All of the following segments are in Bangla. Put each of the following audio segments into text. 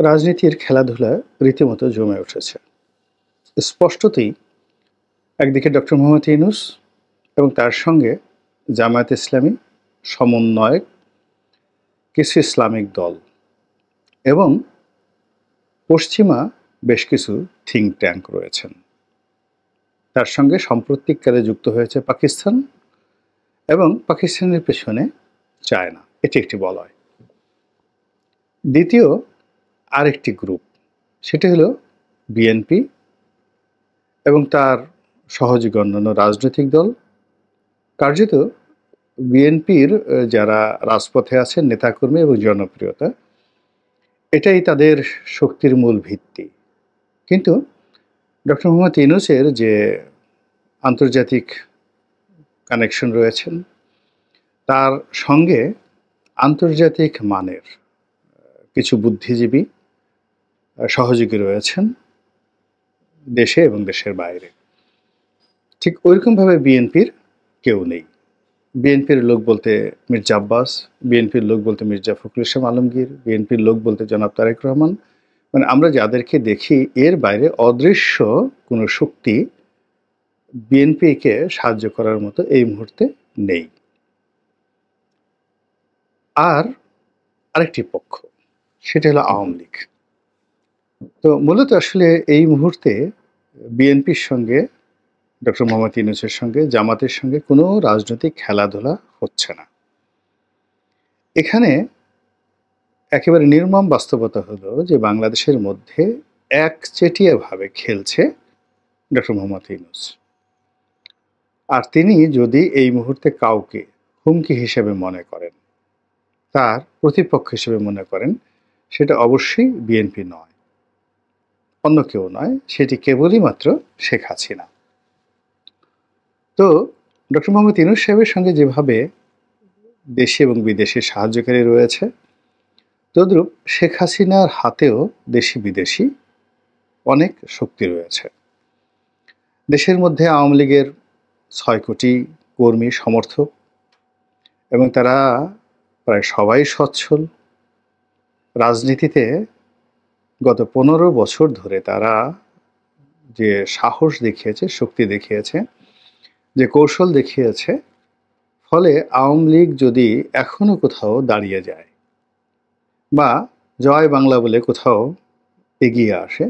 রাজনীতির খেলাধুলা রীতিমতো জমে উঠেছে। স্পষ্টতই একদিকে ডক্টর মোহাম্মদ ইউনূস এবং তার সঙ্গে জামায়াতে ইসলামী, সমন্বয়ক, কিছু ইসলামিক দল এবং পশ্চিমা বেশ কিছু থিঙ্ক ট্যাঙ্ক রয়েছেন। তার সঙ্গে সাম্প্রতিককালে যুক্ত হয়েছে পাকিস্তান এবং পাকিস্তানের পেছনে চায়না। এটি একটি বলয়। দ্বিতীয় আরেকটি গ্রুপ, সেটি হলো বিএনপি এবং তার সহযোগী অন্যান্য রাজনৈতিক দল। কার্যত বিএনপির যারা রাজপথে আছেন নেতাকর্মী এবং জনপ্রিয়তা, এটাই তাদের শক্তির মূল ভিত্তি। কিন্তু ডক্টর মোহাম্মদ ইউনূসের যে আন্তর্জাতিক কানেকশন রয়েছেন, তার সঙ্গে আন্তর্জাতিক মানের কিছু বুদ্ধিজীবী সহযোগী রয়েছেন দেশে এবং দেশের বাইরে। ঠিক ওইরকমভাবে বিএনপির কেউ নেই। বিএনপির লোক বলতে মির্জা আব্বাস, বিএনপির লোক বলতে মির্জা ফখরুল ইসলাম আলমগীর, বিএনপির লোক বলতে জনাব তারেক রহমান। মানে আমরা যাদেরকে দেখি, এর বাইরে অদৃশ্য কোনো শক্তি বিএনপিকে সাহায্য করার মতো এই মুহূর্তে নেই। আর আরেকটি পক্ষ, সেটা হলো আওয়ামী লীগ। তো মূলত আসলে এই মুহূর্তে বিএনপির সঙ্গে, ডক্টর মোহাম্মদ ইউনূসের সঙ্গে, জামাতের সঙ্গে কোনো রাজনৈতিক খেলাধুলা হচ্ছে না। এখানে একেবারে নির্মম বাস্তবতা হলো যে বাংলাদেশের মধ্যে একচেটিয়াভাবে খেলছে ডক্টর মোহাম্মদ ইউনূস। আর তিনি যদি এই মুহূর্তে কাউকে হুমকি হিসেবে মনে করেন, তার প্রতিপক্ষ হিসেবে মনে করেন, সেটা অবশ্যই বিএনপি নয়, অন্য কেউ নয়, সেটি কেবলই মাত্র শেখ হাসিনা। তো ডক্টর মোহাম্মদ ইউনূস সাহেবের সঙ্গে যেভাবে দেশি এবং বিদেশি সাহায্যকারী রয়েছে, তদ্রূপ শেখ হাসিনার হাতেও দেশি বিদেশি অনেক শক্তি রয়েছে। দেশের মধ্যে আওয়ামী লীগের ৬ কোটি কর্মী সমর্থক এবং তারা প্রায় সবাই সচ্ছল। রাজনীতিতে গত ১৫ বছর ধরে তারা যে সাহস দেখিয়েছে, শক্তি দেখিয়েছে, যে কৌশল দেখিয়েছে, ফলে আওয়ামী লীগ যদি এখনো কোথাও দাঁড়িয়ে যায় বা জয় বাংলা বলে কোথাও এগিয়ে আসে,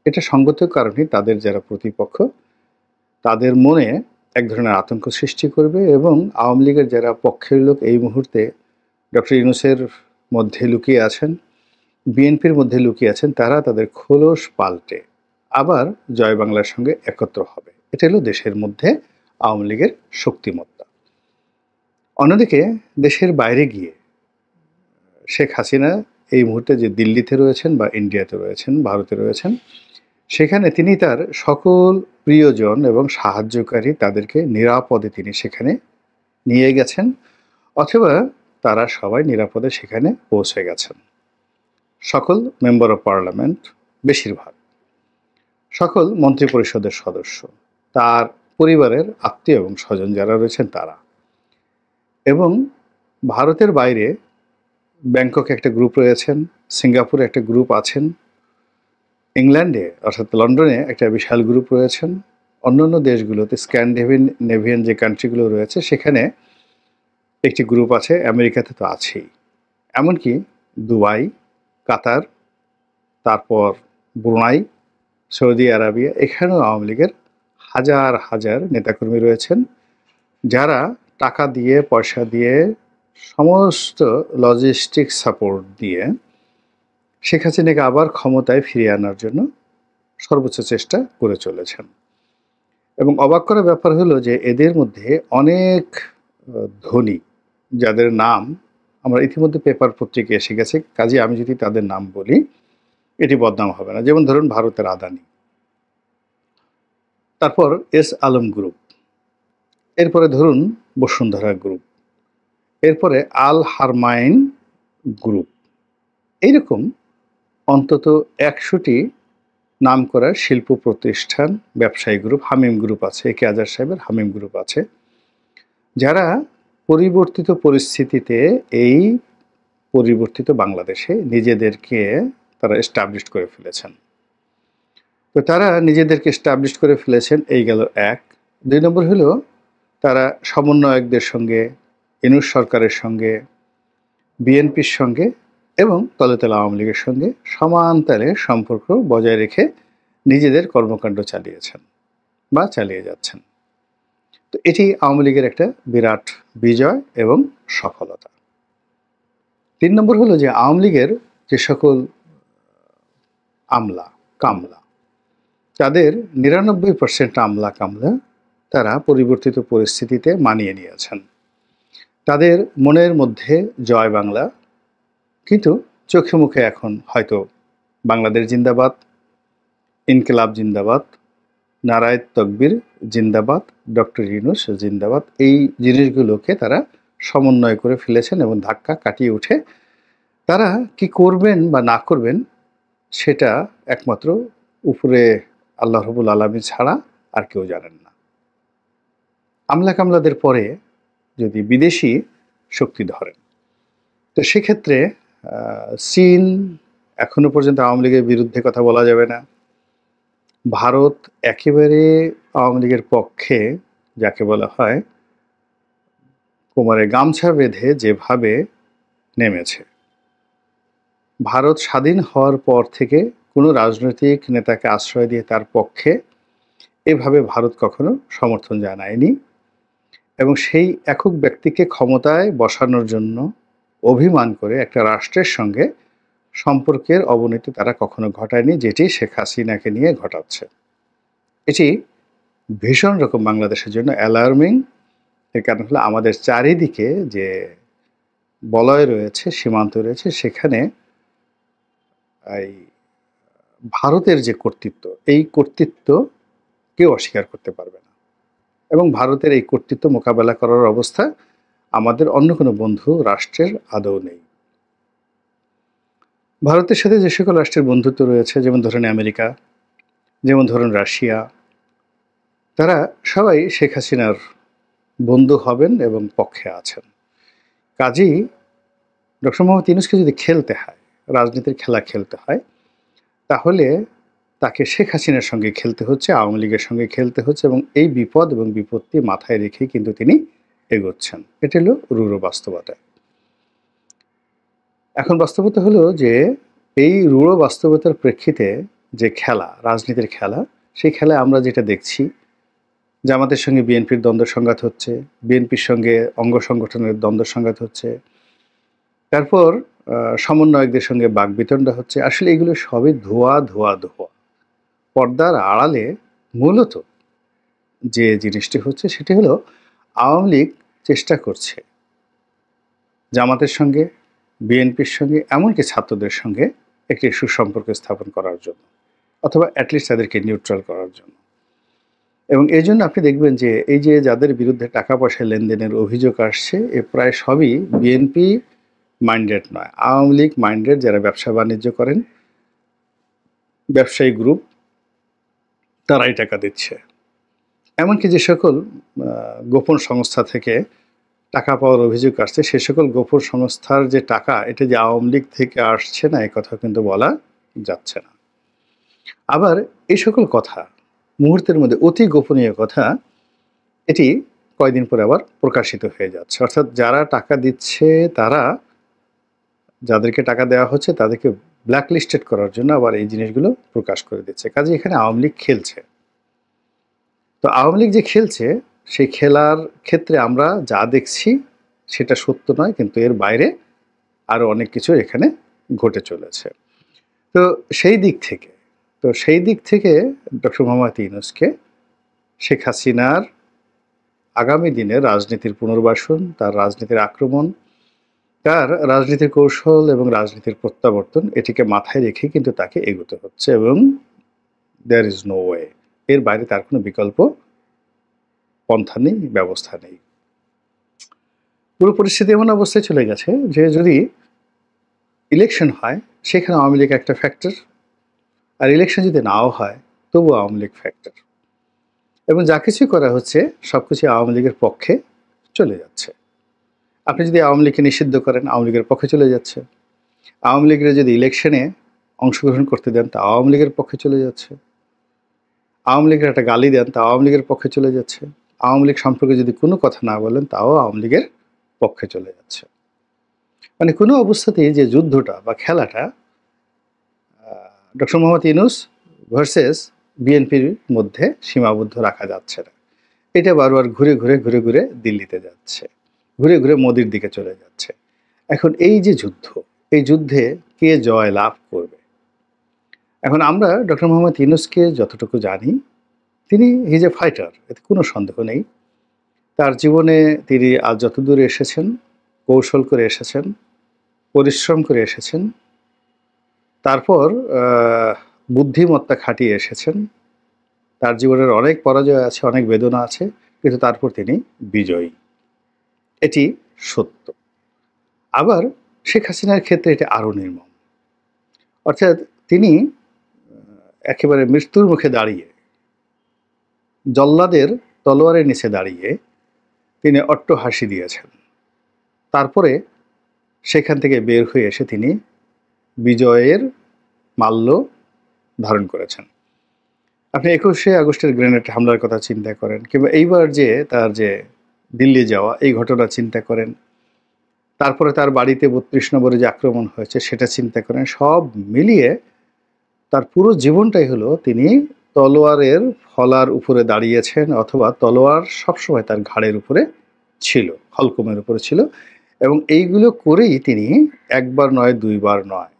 এটা সঙ্গত কারণে তাদের যারা প্রতিপক্ষ, তাদের মনে এক ধরনের আতঙ্ক সৃষ্টি করবে এবং আওয়ামী লীগের যারা পক্ষের লোক এই মুহূর্তে ডক্টর ইউনূসের মধ্যে লুকিয়ে আছেন, বিএনপির মধ্যে লুকিয়ে আছেন, তারা তাদের খোলস পাল্টে আবার জয় বাংলার সঙ্গে একত্র হবে। এটা হলো দেশের মধ্যে আওয়ামী লীগের শক্তিমত্তা। অন্যদিকে দেশের বাইরে গিয়ে শেখ হাসিনা এই মুহূর্তে যে দিল্লিতে রয়েছেন বা ইন্ডিয়াতে রয়েছেন, ভারতে রয়েছেন, সেখানে তিনি তার সকল প্রিয়জন এবং সাহায্যকারী তাদেরকে নিরাপদে তিনি সেখানে নিয়ে গেছেন, অথবা তারা সবাই নিরাপদে সেখানে পৌঁছে গেছেন। সকল মেম্বার অফ পার্লামেন্ট, বেশিরভাগ সকল মন্ত্রিপরিষদের সদস্য, তার পরিবারের আত্মীয় এবং স্বজন যারা রয়েছেন তারা, এবং ভারতের বাইরে ব্যাংককে একটা গ্রুপ রয়েছেন, সিঙ্গাপুরে একটা গ্রুপ আছেন, ইংল্যান্ডে অর্থাৎ লন্ডনে একটা বিশাল গ্রুপ রয়েছেন, অন্যান্য দেশগুলোতে স্ক্যান্ডিনেভিয়ান যে কান্ট্রিগুলো রয়েছে সেখানে একটি গ্রুপ আছে, আমেরিকাতে তো আছেই, এমনকি দুবাই, কাতার, তারপর ব্রুনাই, সৌদি আরবিয়া, এখানেও আওয়ামী লীগের হাজার হাজার নেতাকর্মী রয়েছেন, যারা টাকা দিয়ে, পয়সা দিয়ে, সমস্ত লজিস্টিক সাপোর্ট দিয়ে শেখ হাসিনাকে আবার ক্ষমতায় ফিরিয়ে আনার জন্য সর্বোচ্চ চেষ্টা করে চলেছেন। এবং অবাক করার ব্যাপার হলো যে এদের মধ্যে অনেক ধনী, যাদের নাম আমরা ইতিমধ্যে পেপার পত্রিকায় এসে গেছে, কাজে আমি যদি তাদের নাম বলি এটি বদনাম হবে না। যেমন ধরুন ভারতের আদানি, তারপর এস আলম গ্রুপ, এরপরে ধরুন বসুন্ধরা গ্রুপ, এরপরে আল হারমাইন গ্রুপ, এইরকম অন্তত ১০০টি নাম করা শিল্প প্রতিষ্ঠান, ব্যবসায়ী গ্রুপ, হামিম গ্রুপ আছে, এ কে আজাদ সাহেবের হামিম গ্রুপ আছে, যারা পরিবর্তিত পরিস্থিতিতে এই পরিবর্তিত বাংলাদেশে নিজেদেরকে তারা এস্টাবলিশ করে ফেলেছেন। তো তারা নিজেদেরকে এস্টাবলিশ করে ফেলেছেন, এই গেল এক। ২ নম্বর হলো তারা সমন্বয়কদের সঙ্গে, ইউনূস সরকারের সঙ্গে, বিএনপির সঙ্গে এবং তলে তলে আওয়ামী লীগের সঙ্গে সমান তালে সম্পর্ক বজায় রেখে নিজেদের কর্মকাণ্ড চালিয়েছেন বা চালিয়ে যাচ্ছেন। তো এটি আওয়ামী লীগের একটা বিরাট বিজয় এবং সফলতা। ৩ নম্বর হলো যে আওয়ামী লীগের যে সকল আমলা কামলা, তাদের ৯৯% আমলা কামলা তারা পরিবর্তিত পরিস্থিতিতে মানিয়ে নিয়েছেন। তাদের মনের মধ্যে জয় বাংলা, কিন্তু চোখে মুখে এখন হয়তো বাংলাদেশ জিন্দাবাদ, ইনকিলাব জিন্দাবাদ, নারায়ে তকবীর জিন্দাবাদ, ডক্টর ইউনূস জিন্দাবাদ, এই জিনিসগুলোকে তারা সমন্বয় করে ফেলেছেন এবং ধাক্কা কাটিয়ে উঠে তারা কি করবেন বা না করবেন সেটা একমাত্র উপরে আল্লাহ রাব্বুল আলামিন ছাড়া আর কেউ জানেন না। আমলা কামলাদের পরে যদি বিদেশি শক্তি ধরেন, তো সেক্ষেত্রে চীন, এখনো পর্যন্ত আওয়ামী লীগের বিরুদ্ধে কথা বলা যাবে না। ভারত একেবারে আওয়ামী লীগের পক্ষে, যাকে বলা হয় কোমরে গামছা বেঁধে যেভাবে নেমেছে। ভারত স্বাধীন হওয়ার পর থেকে কোনো রাজনৈতিক নেতাকে আশ্রয় দিয়ে তার পক্ষে এভাবে ভারত কখনো সমর্থন জানায়নি, এবং সেই একক ব্যক্তিকে ক্ষমতায় বসানোর জন্য অভিমান করে একটা রাষ্ট্রের সঙ্গে সম্পর্কের অবনতি তারা কখনো ঘটায়নি, যেটি শেখ হাসিনাকে নিয়ে ঘটাচ্ছে। এটি ভীষণ রকম বাংলাদেশের জন্য অ্যালার্মিং। এর কারণ হলো আমাদের চারিদিকে যে বলয় রয়েছে, সীমান্ত রয়েছে, সেখানে এই ভারতের যে কর্তৃত্ব, এই কর্তৃত্ব কেউ অস্বীকার করতে পারবে না, এবং ভারতের এই কর্তৃত্ব মোকাবেলা করার অবস্থা আমাদের অন্য কোনো বন্ধু রাষ্ট্রের আদৌ নেই। ভারতের সাথে যে সকল রাষ্ট্রের বন্ধুত্ব রয়েছে, যেমন ধরেন আমেরিকা, যেমন ধরুন রাশিয়া, তারা সবাই শেখ হাসিনার বন্ধু হবেন এবং পক্ষে আছেন। কাজেই ডক্টর মোহাম্মদ ইউনূসকে যদি খেলতে হয়, রাজনীতির খেলা খেলতে হয়, তাহলে তাকে শেখ হাসিনার সঙ্গে খেলতে হচ্ছে, আওয়ামী লীগের সঙ্গে খেলতে হচ্ছে, এবং এই বিপদ এবং বিপত্তি মাথায় রেখেই কিন্তু তিনি এগোচ্ছেন। এটা হলো রূঢ় বাস্তবতা। এখন বাস্তবতা হলো যে এই রূঢ় বাস্তবতার প্রেক্ষিতে যে খেলা, রাজনীতির খেলা, সেই খেলায় আমরা যেটা দেখছি, জামাতের সঙ্গে বিএনপির দ্বন্দ্ব সংঘাত হচ্ছে, বিএনপির সঙ্গে অঙ্গ সংগঠনের দ্বন্দ্ব সংঘাত হচ্ছে, তারপর সমন্বয়কদের সঙ্গে বাকবিতণ্ডা হচ্ছে। আসলে এগুলো সবই ধোয়া ধোয়া ধোয়া। পর্দার আড়ালে মূলত যে জিনিসটি হচ্ছে সেটি হলো আওয়ামী লীগ চেষ্টা করছে জামাতের সঙ্গে, বিএনপির সঙ্গে, এমনকি ছাত্রদের সঙ্গে একটি সুসম্পর্ক স্থাপন করার জন্য, অথবা অ্যাটলিস্ট তাদেরকে নিউট্রাল করার জন্য। এবং এই জন্য আপনি দেখবেন যে এই যে যাদের বিরুদ্ধে টাকা পয়সা লেনদেনের অভিযোগ আসছে, এ প্রায় সবই বিএনপি মাইন্ডেড নয়, আওয়ামী লীগ মাইন্ডেড, যারা ব্যবসা বাণিজ্য করেন, ব্যবসায়ী গ্রুপ, তারাই টাকা দিচ্ছে। এমনকি যে সকল গোপন সংস্থা থেকে টাকা পাওয়ার অভিযোগ আসছে, সে সকল গোপন সংস্থার যে টাকা, এটা যে আওয়ামী লীগ থেকে আসছে না, এ কথা কিন্তু বলা যাচ্ছে না। আবার এই সকল কথা মুহূর্তের মধ্যে অতি গোপনীয় কথা, এটি কয়দিন পরে আবার প্রকাশিত হয়ে যাচ্ছে। অর্থাৎ যারা টাকা দিচ্ছে, তারা, যাদেরকে টাকা দেওয়া হচ্ছে, তাদেরকে ব্ল্যাকলিস্টেড করার জন্য আবার এই জিনিসগুলো প্রকাশ করে দিচ্ছে। কাজে এখানে আওয়ামী লীগ খেলছে। তো আওয়ামী লীগ যে খেলছে, সেই খেলার ক্ষেত্রে আমরা যা দেখছি সেটা সত্য নয়, কিন্তু এর বাইরে আরও অনেক কিছু এখানে ঘটে চলেছে। তো সেই দিক থেকে ডক্টর মোহাম্মদ ইউনূসকে শেখ হাসিনার আগামী দিনের রাজনীতির পুনর্বাসন, তার রাজনীতির আক্রমণ, তার রাজনীতির কৌশল এবং রাজনীতির প্রত্যাবর্তন, এটিকে মাথায় রেখে কিন্তু তাকে এগোতে হচ্ছে, এবং দেয়ার ইজ নো ওয়ে, এর বাইরে তার কোনো বিকল্প পন্থা নেই, ব্যবস্থা নেই। পুরো পরিস্থিতি এমন অবস্থায় চলে গেছে যে যদি ইলেকশন হয়, সেখানে আওয়ামী লীগ একটা ফ্যাক্টর, আর ইলেকশন যদি নাও হয় তবুও আওয়ামী লীগ ফ্যাক্টর, এবং যা কিছু করা হচ্ছে সব কিছু আওয়ামী লীগের পক্ষে চলে যাচ্ছে। আপনি যদি আওয়ামী লীগকে নিষিদ্ধ করেন, আওয়ামী লীগের পক্ষে চলে যাচ্ছে। আওয়ামী লীগের যদি ইলেকশনে অংশগ্রহণ করতে দেন তা আওয়ামী লীগের পক্ষে চলে যাচ্ছে, আওয়ামী লীগের একটা গালি দেন তা আওয়ামী লীগের পক্ষে চলে যাচ্ছে, আওয়ামী লীগ সম্পর্কে যদি কোনো কথা না বলেন তাও আওয়ামী লীগের পক্ষে চলে যাচ্ছে। মানে কোনো অবস্থাতেই যে যুদ্ধটা বা খেলাটা ডক্টর মোহাম্মদ ইউনূস ভার্সেস বিএনপির মধ্যে সীমাবদ্ধ রাখা যাচ্ছে না। এটা বারবার ঘুরে ঘুরে ঘুরে ঘুরে দিল্লিতে যাচ্ছে, ঘুরে ঘুরে মোদির দিকে চলে যাচ্ছে। এখন এই যে যুদ্ধ, এই যুদ্ধে কে জয় লাভ করবে? এখন আমরা ডক্টর মোহাম্মদ ইউনূসকে যতটুকু জানি, তিনি হিজ এ ফাইটার, এতে কোনো সন্দেহ নেই। তার জীবনে তিনি আজ যত দূরে এসেছেন, কৌশল করে এসেছেন, পরিশ্রম করে এসেছেন, তারপর বুদ্ধিমত্তা খাটিয়ে এসেছেন। তার জীবনের অনেক পরাজয় আছে, অনেক বেদনা আছে, কিন্তু তারপর তিনি বিজয়ী, এটি সত্য। আবার শেখ হাসিনার ক্ষেত্রে এটি আরও নির্মম। অর্থাৎ তিনি একেবারে মৃত্যুর মুখে দাঁড়িয়ে, জল্লাদের তলোয়ারের নিচে দাঁড়িয়ে তিনি অট্ট হাসি দিয়েছেন। তারপরে সেখান থেকে বের হয়ে এসে তিনি বিজয়ের মাল্য ধারণ করেছেন। আপনি 21শে আগস্টের গ্রেনেড হামলার কথা চিন্তা করেন, কিংবা এইবার যে তার যে দিল্লি যাওয়া, এই ঘটনা চিন্তা করেন, তারপরে তার বাড়িতে 32 নম্বরে যে আক্রমণ হয়েছে সেটা চিন্তা করেন। সব মিলিয়ে তার পুরো জীবনটাই হলো তিনি তলোয়ারের ফলার উপরে দাঁড়িয়েছেন, অথবা তলোয়ার সবসময় তার ঘাড়ের উপরে ছিল, হলকমের উপরে ছিল। এবং এইগুলো করেই তিনি একবার নয়, দুইবার নয়,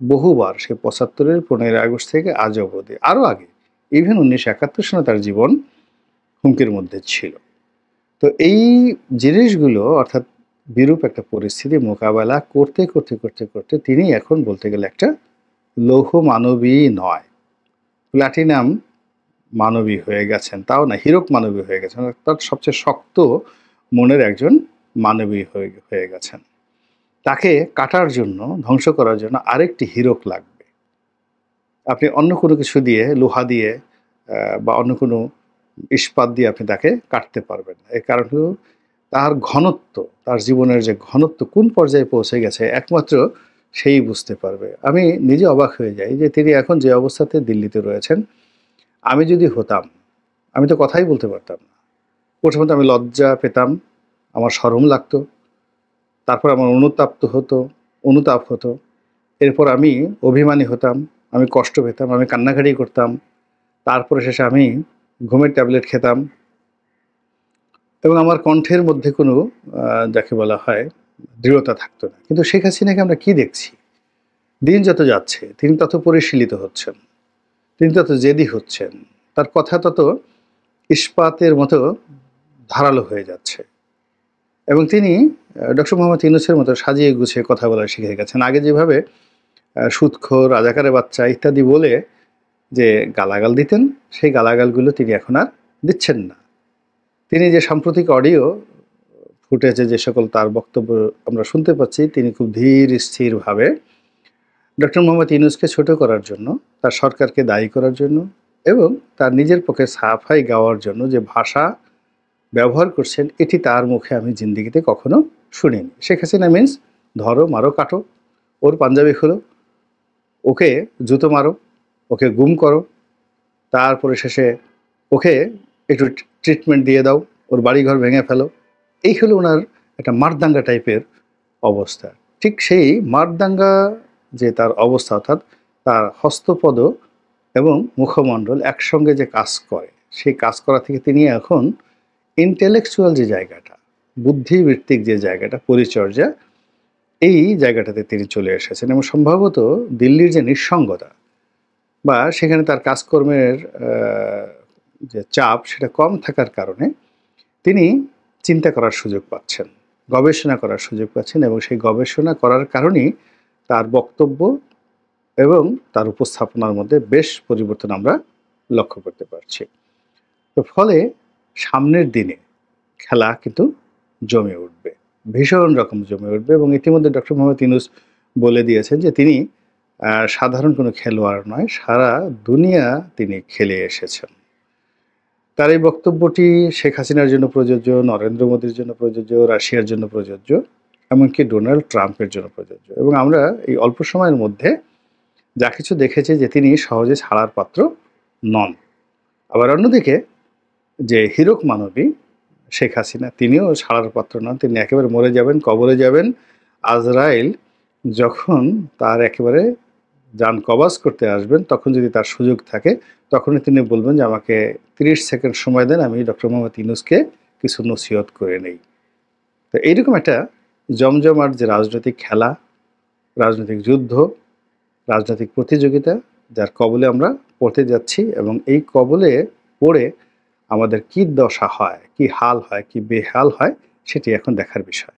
বহুবার, সে 75-এর 15 আগস্ট থেকে আজ অবধি, আরও আগে, ইভেন 1971 সালে তার জীবন হুমকির মধ্যে ছিল। তো এই জিনিসগুলো, অর্থাৎ বিরূপ একটা পরিস্থিতি মোকাবেলা করতে করতে করতে করতে তিনি এখন বলতে গেলে একটা লৌহ মানবী নয়, প্ল্যাটিনাম মানবী হয়ে গেছেন। তাও না, হীরক মানবী হয়ে গেছেন, অর্থাৎ সবচেয়ে শক্ত মনের একজন মানবী হয়ে গেছেন। তাকে কাটার জন্য, ধ্বংস করার জন্য আরেকটি হীরক লাগবে। আপনি অন্য কোনো কিছু দিয়ে, লোহা দিয়ে বা অন্য কোনো ইস্পাত দিয়ে আপনি তাকে কাটতে পারবেন না। এর কারণ হলো তার ঘনত্ব, তার জীবনের যে ঘনত্ব কোন পর্যায়ে পৌঁছে গেছে একমাত্র সেই বুঝতে পারবে। আমি নিজে অবাক হয়ে যাই যে তিনি এখন যে অবস্থাতে দিল্লিতে রয়েছেন, আমি যদি হতাম, আমি তো কথাই বলতে পারতাম না। প্রথমত আমি লজ্জা পেতাম, আমার শরম লাগতো, তারপর আমার অনুতাপ হতো, এরপর আমি অভিমানী হতাম, আমি কষ্ট পেতাম, আমি কান্নাকাটি করতাম, তারপরে শেষে আমি ঘুমের ট্যাবলেট খেতাম, এবং আমার কণ্ঠের মধ্যে কোনো যাকে বলা হয় দৃঢ়তা থাকতো না। কিন্তু শেখ হাসিনাকে আমরা কি দেখছি? দিন যত যাচ্ছে তিনি তত পরিশীলিত হচ্ছেন, তিনি তত জেদি হচ্ছেন, তার কথা তত ইস্পাতের মতো ধারালো হয়ে যাচ্ছে। এবং তিনি ডক্টর মোহাম্মদ ইউনূসের মতো সাজিয়ে গুছিয়ে কথা বলা শিখে গেছেন। আগে যেভাবে সুদখোর, রাজাকারের বাচ্চা ইত্যাদি বলে যে গালাগাল দিতেন, সেই গালাগালগুলো তিনি এখন আর দিচ্ছেন না। তিনি যে সাম্প্রতিক অডিও ফুটেজে যে সকল তার বক্তব্য আমরা শুনতে পাচ্ছি, তিনি খুব ধীর স্থিরভাবে ডক্টর মোহাম্মদ ইউনূসকে ছোট করার জন্য, তার সরকারকে দায়ী করার জন্য, এবং তার নিজের পক্ষে সাফাই গাওয়ার জন্য যে ভাষা ব্যবহার করছেন, এটি তার মুখে আমি জিন্দিগিতে কখনো শুনিনি। শেখ হাসিনা মিন্স ধরো, মারো, কাটো, ওর পাঞ্জাবি খোলো, ওকে জুতো মারো, ওকে গুম করো, তারপরে শেষে ওকে একটু ট্রিটমেন্ট দিয়ে দাও, ওর বাড়িঘর ভেঙে ফেলো। এই হলো ওনার একটা মারদাঙ্গা টাইপের অবস্থা। ঠিক সেই মারদাঙ্গা যে তার অবস্থা, অর্থাৎ তার হস্তপদ এবং মুখমণ্ডল একসঙ্গে যে কাজ করে, সেই কাজ করা থেকে তিনি এখন ইন্টেলেকচুয়াল যে জায়গাটা, বুদ্ধিবৃত্তিক যে জায়গাটা, পরিচর্যা, এই জায়গাটাতে তিনি চলে এসেছেন। এবং সম্ভবত দিল্লির যে নিঃসঙ্গতা বা সেখানে তার কাজকর্মের যে চাপ, সেটা কম থাকার কারণে তিনি চিন্তা করার সুযোগ পাচ্ছেন, গবেষণা করার সুযোগ পাচ্ছেন, এবং সেই গবেষণা করার কারণেই তার বক্তব্য এবং তার উপস্থাপনার মধ্যে বেশ পরিবর্তন আমরা লক্ষ্য করতে পারছি। তো ফলে সামনের দিনে খেলা কিন্তু জমে উঠবে, ভীষণ রকম জমে উঠবে। এবং ইতিমধ্যে ডক্টর মোহাম্মদ ইউনূস বলে দিয়েছেন যে তিনি সাধারণ কোনো খেলোয়াড় নয়, সারা দুনিয়া তিনি খেলে এসেছেন। তার এই বক্তব্যটি শেখ হাসিনার জন্য প্রযোজ্য, নরেন্দ্র মোদীর জন্য প্রযোজ্য, রাশিয়ার জন্য প্রযোজ্য, এমনকি ডোনাল্ড ট্রাম্পের জন্য প্রযোজ্য। এবং আমরা এই অল্প সময়ের মধ্যে যা কিছু দেখেছে যে তিনি সহজে ছাড়ার পাত্র নন। আবার অন্যদিকে যে হীরক মানবী শেখ হাসিনা, তিনিও ছাড়ার পাত্র নন। তিনি একেবারে মরে যাবেন, কবরে যাবেন। আজরাইল যখন তার একেবারে যান কবজ করতে আসবেন, তখন যদি তার সুযোগ থাকে, তখনই তিনি বলবেন যে, "আমাকে ৩০ সেকেন্ড সময় দেন, আমি ডক্টর মোহাম্মদ ইউনূসকে কিছু নসিহত করে নেই।" তো এইরকম একটা জমজমাট যে রাজনৈতিক খেলা, রাজনৈতিক যুদ্ধ, রাজনৈতিক প্রতিযোগিতা, যার কবলে আমরা পড়তে যাচ্ছি, এবং এই কবলে পড়ে আমাদের কি দশা হয়, কি হাল হয়, কি বেহাল হয়, সেটি এখন দেখার বিষয়।